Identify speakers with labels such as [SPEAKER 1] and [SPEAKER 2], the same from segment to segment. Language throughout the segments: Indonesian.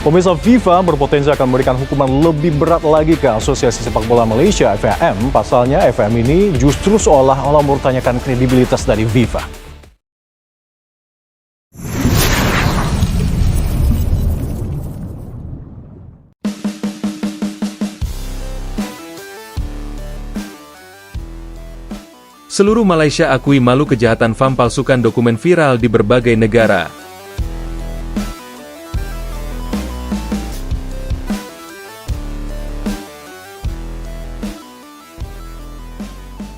[SPEAKER 1] Pemirsa, FIFA berpotensi akan memberikan hukuman lebih berat lagi ke Asosiasi Sepak Bola Malaysia (FAM). Pasalnya, FAM ini justru seolah-olah mempertanyakan kredibilitas dari FIFA.
[SPEAKER 2] Seluruh Malaysia akui malu kejahatan FAM palsukan dokumen viral di berbagai negara.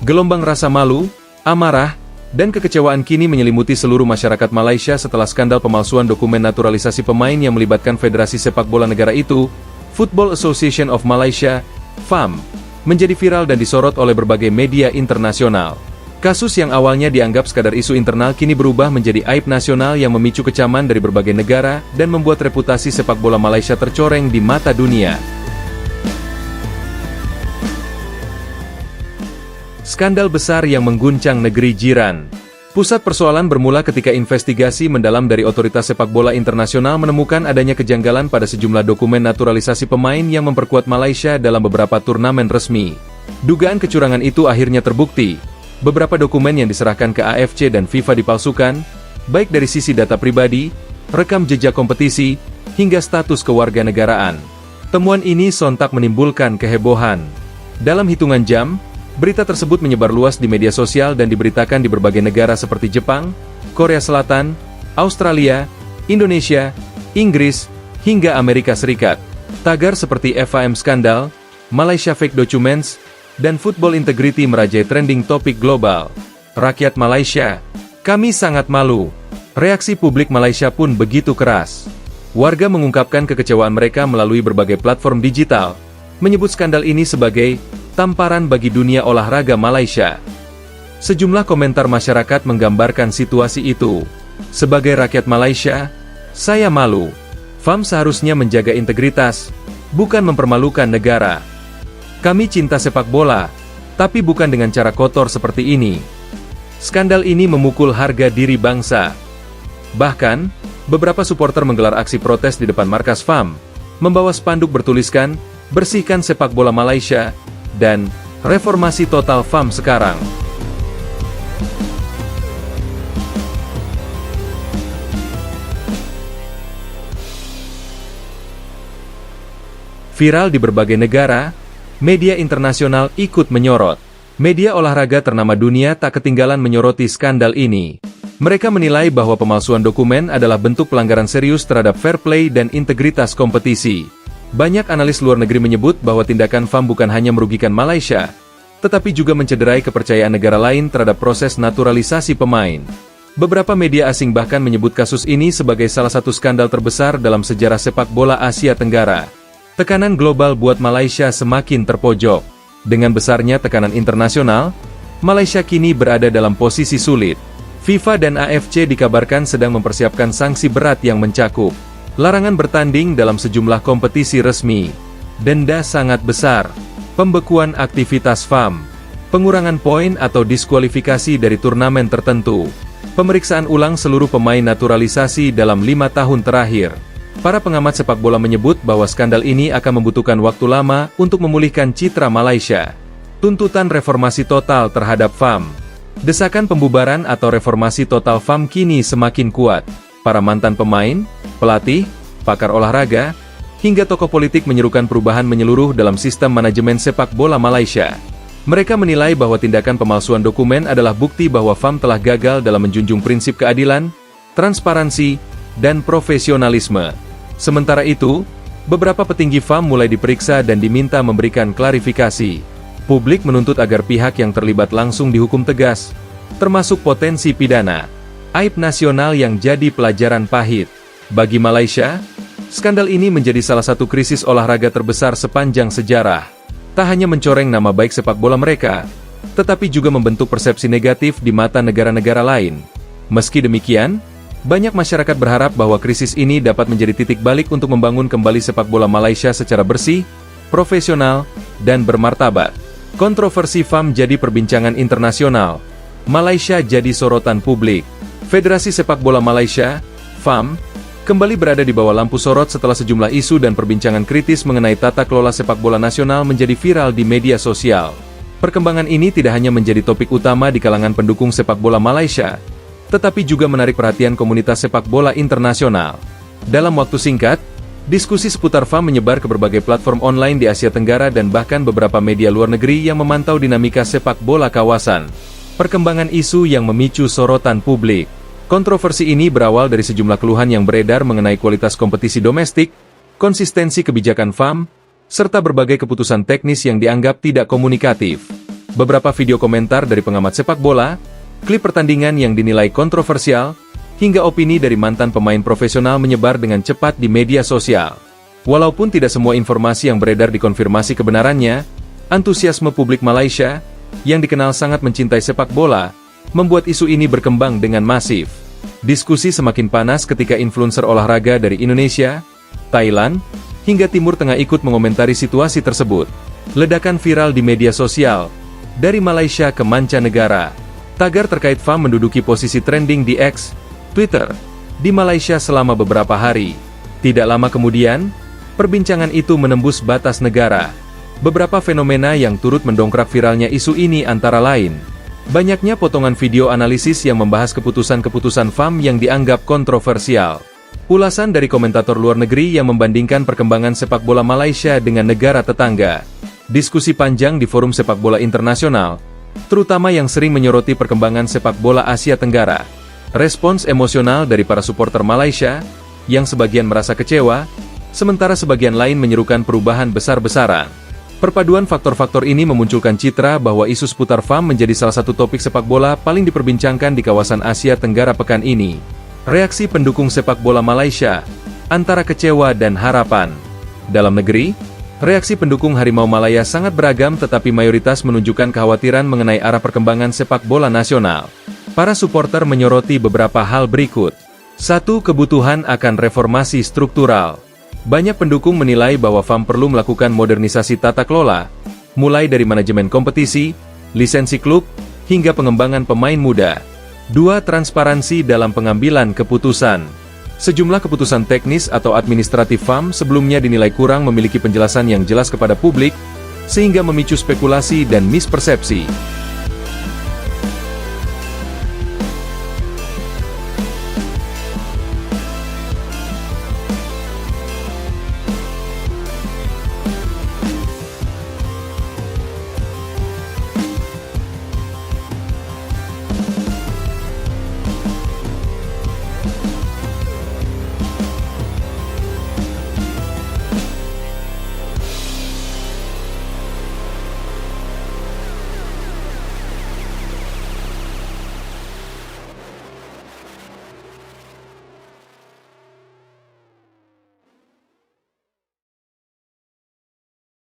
[SPEAKER 2] Gelombang rasa malu, amarah, dan kekecewaan kini menyelimuti seluruh masyarakat Malaysia setelah skandal pemalsuan dokumen naturalisasi pemain yang melibatkan Federasi Sepak Bola negara itu, Football Association of Malaysia, FAM, menjadi viral dan disorot oleh berbagai media internasional. Kasus yang awalnya dianggap sekadar isu internal kini berubah menjadi aib nasional yang memicu kecaman dari berbagai negara dan membuat reputasi sepak bola Malaysia tercoreng di mata dunia. Skandal besar yang mengguncang negeri jiran. Pusat persoalan bermula ketika investigasi mendalam dari otoritas sepak bola internasional menemukan adanya kejanggalan pada sejumlah dokumen naturalisasi pemain yang memperkuat Malaysia dalam beberapa turnamen resmi. Dugaan kecurangan itu akhirnya terbukti. Beberapa dokumen yang diserahkan ke AFC dan FIFA dipalsukan, baik dari sisi data pribadi, rekam jejak kompetisi, hingga status kewarganegaraan. Temuan ini sontak menimbulkan kehebohan. Dalam hitungan jam, berita tersebut menyebar luas di media sosial dan diberitakan di berbagai negara seperti Jepang, Korea Selatan, Australia, Indonesia, Inggris, hingga Amerika Serikat. Tagar seperti FAM Skandal, Malaysia Fake Documents, dan Football Integrity merajai trending topik global. Rakyat Malaysia, kami sangat malu. Reaksi publik Malaysia pun begitu keras. Warga mengungkapkan kekecewaan mereka melalui berbagai platform digital, menyebut skandal ini sebagai tamparan bagi dunia olahraga Malaysia. Sejumlah komentar masyarakat menggambarkan situasi itu. Sebagai rakyat Malaysia, saya malu. FAM seharusnya menjaga integritas, bukan mempermalukan negara. Kami cinta sepak bola, tapi bukan dengan cara kotor seperti ini. Skandal ini memukul harga diri bangsa. Bahkan, beberapa supporter menggelar aksi protes di depan markas FAM, membawa spanduk bertuliskan, "Bersihkan sepak bola Malaysia," dan reformasi total FAM sekarang. Viral di berbagai negara, media internasional ikut menyorot. Media olahraga ternama dunia tak ketinggalan menyoroti skandal ini. Mereka menilai bahwa pemalsuan dokumen adalah bentuk pelanggaran serius terhadap fair play dan integritas kompetisi. Banyak analis luar negeri menyebut bahwa tindakan FAM bukan hanya merugikan Malaysia, tetapi juga mencederai kepercayaan negara lain terhadap proses naturalisasi pemain. Beberapa media asing bahkan menyebut kasus ini sebagai salah satu skandal terbesar dalam sejarah sepak bola Asia Tenggara. Tekanan global buat Malaysia semakin terpojok. Dengan besarnya tekanan internasional, Malaysia kini berada dalam posisi sulit. FIFA dan AFC dikabarkan sedang mempersiapkan sanksi berat yang mencakup larangan bertanding dalam sejumlah kompetisi resmi, denda sangat besar, pembekuan aktivitas FAM, pengurangan poin atau diskualifikasi dari turnamen tertentu, pemeriksaan ulang seluruh pemain naturalisasi dalam 5 tahun terakhir. Para pengamat sepak bola menyebut bahwa skandal ini akan membutuhkan waktu lama untuk memulihkan citra Malaysia. Tuntutan reformasi total terhadap FAM. Desakan pembubaran atau reformasi total FAM kini semakin kuat. Para mantan pemain, pelatih, pakar olahraga, hingga tokoh politik menyerukan perubahan menyeluruh dalam sistem manajemen sepak bola Malaysia. Mereka menilai bahwa tindakan pemalsuan dokumen adalah bukti bahwa FAM telah gagal dalam menjunjung prinsip keadilan, transparansi, dan profesionalisme. Sementara itu, beberapa petinggi FAM mulai diperiksa dan diminta memberikan klarifikasi. Publik menuntut agar pihak yang terlibat langsung dihukum tegas, termasuk potensi pidana. Aib nasional yang jadi pelajaran pahit. Bagi Malaysia, skandal ini menjadi salah satu krisis olahraga terbesar sepanjang sejarah. Tak hanya mencoreng nama baik sepak bola mereka, tetapi juga membentuk persepsi negatif di mata negara-negara lain. Meski demikian, banyak masyarakat berharap bahwa krisis ini dapat menjadi titik balik untuk membangun kembali sepak bola Malaysia secara bersih, profesional, dan bermartabat. Kontroversi FAM jadi perbincangan internasional. Malaysia jadi sorotan publik. Federasi Sepak Bola Malaysia, FAM, kembali berada di bawah lampu sorot setelah sejumlah isu dan perbincangan kritis mengenai tata kelola sepak bola nasional menjadi viral di media sosial. Perkembangan ini tidak hanya menjadi topik utama di kalangan pendukung sepak bola Malaysia, tetapi juga menarik perhatian komunitas sepak bola internasional. Dalam waktu singkat, diskusi seputar VAR menyebar ke berbagai platform online di Asia Tenggara dan bahkan beberapa media luar negeri yang memantau dinamika sepak bola kawasan. Perkembangan isu yang memicu sorotan publik. Kontroversi ini berawal dari sejumlah keluhan yang beredar mengenai kualitas kompetisi domestik, konsistensi kebijakan VAR, serta berbagai keputusan teknis yang dianggap tidak komunikatif. Beberapa video komentar dari pengamat sepak bola, klip pertandingan yang dinilai kontroversial, hingga opini dari mantan pemain profesional menyebar dengan cepat di media sosial. Walaupun tidak semua informasi yang beredar dikonfirmasi kebenarannya, antusiasme publik Malaysia, yang dikenal sangat mencintai sepak bola, membuat isu ini berkembang dengan masif. Diskusi semakin panas ketika influencer olahraga dari Indonesia, Thailand, hingga Timur Tengah ikut mengomentari situasi tersebut. Ledakan viral di media sosial, dari Malaysia ke mancanegara. Tagar terkait VAR menduduki posisi trending di X, Twitter, di Malaysia selama beberapa hari. Tidak lama kemudian, perbincangan itu menembus batas negara. Beberapa fenomena yang turut mendongkrak viralnya isu ini antara lain: banyaknya potongan video analisis yang membahas keputusan-keputusan VAR yang dianggap kontroversial. Ulasan dari komentator luar negeri yang membandingkan perkembangan sepak bola Malaysia dengan negara tetangga. Diskusi panjang di forum sepak bola internasional, terutama yang sering menyoroti perkembangan sepak bola Asia Tenggara. Respons emosional dari para supporter Malaysia, yang sebagian merasa kecewa, sementara sebagian lain menyerukan perubahan besar-besaran. Perpaduan faktor-faktor ini memunculkan citra bahwa isu seputar VAR menjadi salah satu topik sepak bola paling diperbincangkan di kawasan Asia Tenggara pekan ini. Reaksi pendukung sepak bola Malaysia, antara kecewa dan harapan. Dalam negeri, reaksi pendukung Harimau Malaya sangat beragam tetapi mayoritas menunjukkan kekhawatiran mengenai arah perkembangan sepak bola nasional. Para supporter menyoroti beberapa hal berikut. 1. Kebutuhan akan reformasi struktural. Banyak pendukung menilai bahwa VAR perlu melakukan modernisasi tata kelola, mulai dari manajemen kompetisi, lisensi klub, hingga pengembangan pemain muda. 2. Transparansi dalam pengambilan keputusan. Sejumlah keputusan teknis atau administratif VAR sebelumnya dinilai kurang memiliki penjelasan yang jelas kepada publik, sehingga memicu spekulasi dan mispersepsi.